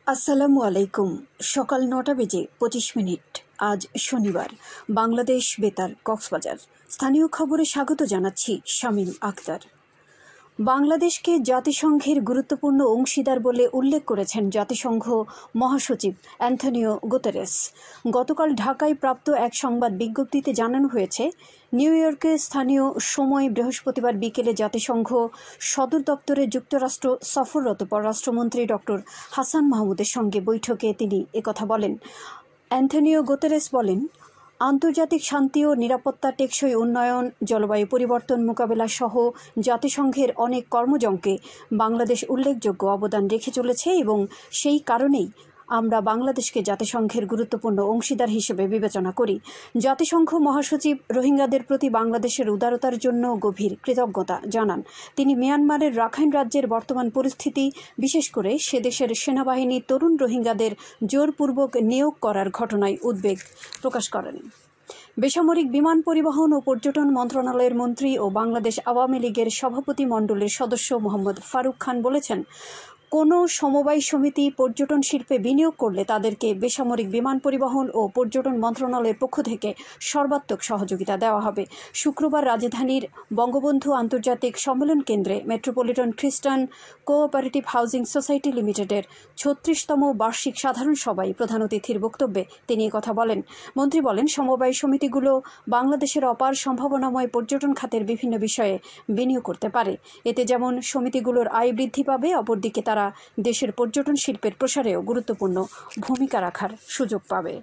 আসসালামু আলাইকুম। সকাল ৯টা বেজে ২৫ মিনিট। আজ শনিবার। বাংলাদেশ বেতার, কক্সবাজার। স্থানীয় খবরে স্বাগত জানাচ্ছি শামীম আখতার। বাংলাদেশকে জাতিসংঘের গুরুত্বপূর্ণ অংশীদার বলে উল্লেখ করেছেন জাতিসংঘ মহাসচিব অ্যান্থনিও গুতেরেস। গতকাল ঢাকায় প্রাপ্ত এক সংবাদ বিজ্ঞপ্তিতে জানানো হয়েছে, নিউ ইয়র্কে স্থানীয় সময় বৃহস্পতিবার বিকেলে জাতিসংঘ সদর দপ্তরে যুক্তরাষ্ট্র সফররত পররাষ্ট্রমন্ত্রী ডক্টর হাসান মাহমুদের সঙ্গে বৈঠকে তিনি একথা বলেন। অ্যান্থনিও গুতেরেস বলেন, আন্তর্জাতিক শান্তি ও নিরাপত্তা, টেকসই উন্নয়ন, জলবায়ু পরিবর্তন মোকাবেলা সহ জাতিসংঘের অনেক কর্মযজ্ঞে বাংলাদেশ উল্লেখযোগ্য অবদান রেখে চলেছে এবং সেই কারণেই আমরা বাংলাদেশকে জাতিসংঘের গুরুত্বপূর্ণ অংশীদার হিসেবে বিবেচনা করি। জাতিসংঘ মহাসচিব রোহিঙ্গাদের প্রতি বাংলাদেশের উদারতার জন্য গভীর কৃতজ্ঞতা জানান। তিনি মিয়ানমারের রাখাইন রাজ্যের বর্তমান পরিস্থিতি, বিশেষ করে সে দেশের সেনাবাহিনী তরুণ রোহিঙ্গাদের জোরপূর্বক নিয়োগ করার ঘটনায় উদ্বেগ প্রকাশ করেন। বেসামরিক বিমান পরিবহন ও পর্যটন মন্ত্রণালয়ের মন্ত্রী ও বাংলাদেশ আওয়ামী লীগের সভাপতি মণ্ডলীর সদস্য মোহাম্মদ ফারুক খান বলেছেন, কোনো সমবায় সমিতি পর্যটন শিল্পে বিনিয়োগ করলে তাদেরকে বেসামরিক বিমান পরিবহন ও পর্যটন মন্ত্রণালয়ের পক্ষ থেকে সর্বাত্মক সহযোগিতা দেওয়া হবে। শুক্রবার রাজধানীর বঙ্গবন্ধু আন্তর্জাতিক সম্মেলন কেন্দ্রে মেট্রোপলিটন খ্রিস্টান কোঅপারেটিভ হাউজিং সোসাইটি লিমিটেডের ৩৬তম বার্ষিক সাধারণ সভায় প্রধান অতিথির বক্তব্যে তিনি কথা বলেন। মন্ত্রী বলেন, সমবায় সমিতিগুলো বাংলাদেশের অপার সম্ভাবনাময় পর্যটন খাতের বিভিন্ন বিষয়ে বিনিয়োগ করতে পারে। এতে যেমন সমিতিগুলোর আয় বৃদ্ধি পাবে, অপরদিকে তারা দেশের পর্যটন শিল্পের প্রসারেও গুরুত্বপূর্ণ ভূমিকা রাখার সুযোগ পাবে।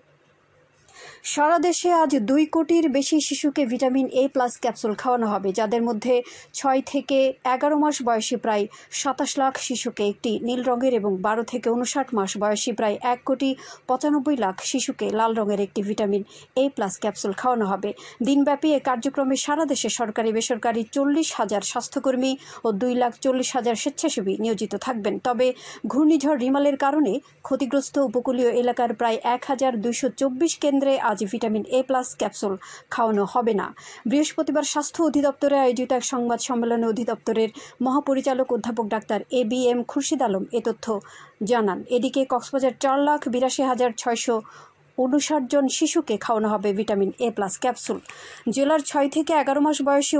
সারা দেশে আজ ২ কোটির বেশি শিশুকে ভিটামিন A+ ক্যাপসুল খাওয়ানো হবে, যাদের মধ্যে ৬ থেকে ১১ মাস বয়সী প্রায় ২৭ লাখ শিশুকে একটি নীল রঙের এবং ১২ থেকে ৫৯ মাস বয়সী প্রায় ১,৯৫,০০,০০০ শিশুকে লাল রঙের একটি ভিটামিন A+ ক্যাপসুল খাওয়ানো হবে। দিনব্যাপী এ কার্যক্রমে সারা দেশে সরকারি বেসরকারি ৪০,০০০ স্বাস্থ্যকর্মী ও ২,৪০,০০০ স্বেচ্ছাসেবী নিয়োজিত থাকবেন। তবে ঘূর্ণিঝড় রিমালের কারণে ক্ষতিগ্রস্ত উপকূলীয় এলাকার প্রায় ১,২২৪ কেন্দ্রে আজ ভিটামিন A+ ক্যাপসুল খাওয়ানো হবে না। বৃহস্পতিবার স্বাস্থ্য অধিদপ্তরে আয়োজিত এক সংবাদ সম্মেলনে অধিদপ্তরের মহাপরিচালক অধ্যাপক ডাক্তার ABM খুরশিদ আলম এ তথ্য জানান। এদিকে কক্সবাজার ৪,৮২,৬৫৯ জন শিশুকে খাওয়ানো হবে ভিটামিন A+ ক্যাপসুল। জেলার ৬ থেকে ১১ মাস বয়সী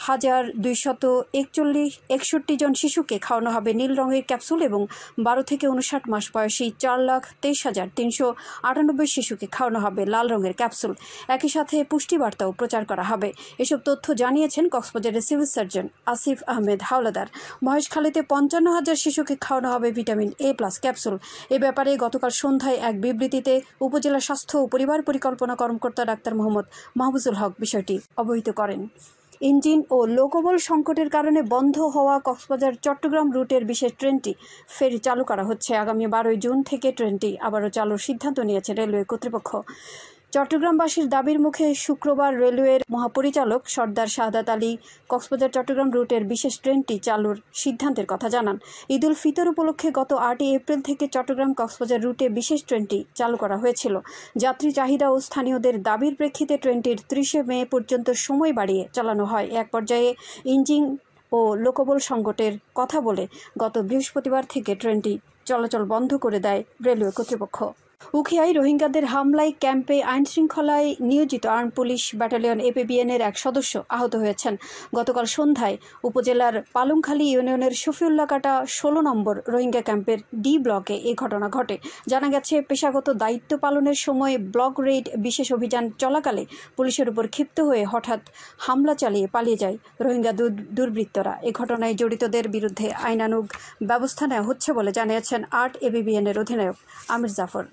৫৯,২৬১ জন শিশুকে খাওয়ানো হবে নীল রঙের ক্যাপসুল এবং ১২ থেকে ৫৯ মাস বয়সী ৪,২৩,৩৯৮ শিশুকে খাওয়ানো হবে লাল রঙের ক্যাপসুল। একই সাথে পুষ্টিবার্তাও প্রচার করা হবে। এসব তথ্য জানিয়েছেন কক্সবাজারের সিভিল সার্জন আসিফ আহমেদ হাওলাদার। মহেশখালীতে ৫৫,০০০ শিশুকে খাওয়ানো হবে ভিটামিন A+ ক্যাপসুল। এ ব্যাপারে গতকাল সন্ধ্যায় এক বিবৃতিতে উপজেলা স্বাস্থ্য ও পরিবার পরিকল্পনা কর্মকর্তা ডাক্তার মোহাম্মদ মাহফুজুল হক বিষয়টি অবহিত করেন। ইঞ্জিন ও লোকবল সংকটের কারণে বন্ধ হওয়া কক্সবাজার চট্টগ্রাম রুটের বিশেষ ট্রেনটি ফের চালু করা হচ্ছে। আগামী ১২ জুন থেকে ট্রেনটি আবারও চালুর সিদ্ধান্ত নিয়েছে রেলওয়ে কর্তৃপক্ষ। চট্টগ্রামবাসীর দাবির মুখে শুক্রবার রেলওয়ের মহাপরিচালক সর্দার শাহাদাত আলী কক্সবাজার চট্টগ্রাম রুটের বিশেষ ট্রেনটি চালুর সিদ্ধান্তের কথা জানান। ঈদ উল ফিতর উপলক্ষে গত ৮ এপ্রিল থেকে চট্টগ্রাম কক্সবাজার রুটে বিশেষ ট্রেনটি চালু করা হয়েছিল। যাত্রী চাহিদা ও স্থানীয়দের দাবির প্রেক্ষিতে ট্রেনটির ৩০ মে পর্যন্ত সময় বাড়িয়ে চালানো হয়। এক পর্যায়ে ইঞ্জিন ও লোকবল সংকটের কথা বলে গত বৃহস্পতিবার থেকে ট্রেনটি চলাচল বন্ধ করে দেয় রেলওয়ে কর্তৃপক্ষ। উখিয়ায় রোহিঙ্গাদের হামলায় ক্যাম্পে আইনশৃঙ্খলায় নিয়োজিত আর্ম পুলিশ ব্যাটালিয়ন APBN-এর এক সদস্য আহত হয়েছেন। গতকাল সন্ধ্যায় উপজেলার পালংখালী ইউনিয়নের শফিউল্লাহ কাটা ১৬ নম্বর রোহিঙ্গা ক্যাম্পের D ব্লকে এ ঘটনা ঘটে। জানা গেছে, পেশাগত দায়িত্ব পালনের সময় ব্লক রেইড বিশেষ অভিযান চলাকালে পুলিশের উপর ক্ষিপ্ত হয়ে হঠাৎ হামলা চালিয়ে পালিয়ে যায় রোহিঙ্গা দুর্বৃত্তরা। এ ঘটনায় জড়িতদের বিরুদ্ধে আইনানুগ ব্যবস্থা নেওয়া হচ্ছে বলে জানিয়েছেন ৮ APBN-এর অধিনায়ক আমির জাফর।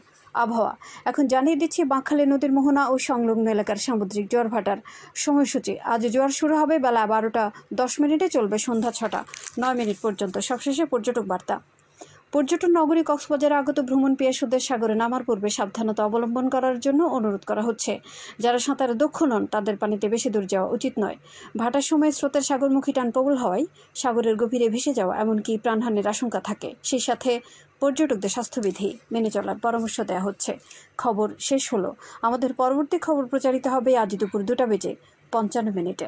আবহাওয়া এখন জানিয়ে দিচ্ছি বাঁকখালী নদীর মোহনা ও সংলগ্ন এলাকার সামুদ্রিক জোয়ার ভাটার সময়সূচি। আজ জোয়ার শুরু হবে বেলা ১২টা ১০ চলবে সন্ধ্যা ৬টা ৯ পর্যন্ত। সবশেষে পর্যটক বার্তা। পর্যটন নগরী কক্সবাজারে আগত ভ্রমণ পিয়াসুদের সাগরে নামার পূর্বে সাবধানতা অবলম্বন করার জন্য অনুরোধ করা হচ্ছে। যারা সাঁতারে দক্ষ নন তাদের পানিতে বেশি দূর যাওয়া উচিত নয়। ভাটার সময় স্রোতের সাগরমুখী টান প্রবল হওয়ায় সাগরের গভীরে ভেসে যাওয়া এমনকি প্রাণহানির আশঙ্কা থাকে। সেই সাথে পর্যটকদের স্বাস্থ্যবিধি মেনে চলার পরামর্শ দেওয়া হচ্ছে। খবর শেষ হলো। আমাদের পরবর্তী খবর প্রচারিত হবে আজ দুপুর ২টা বেজে ৫৫ মিনিটে।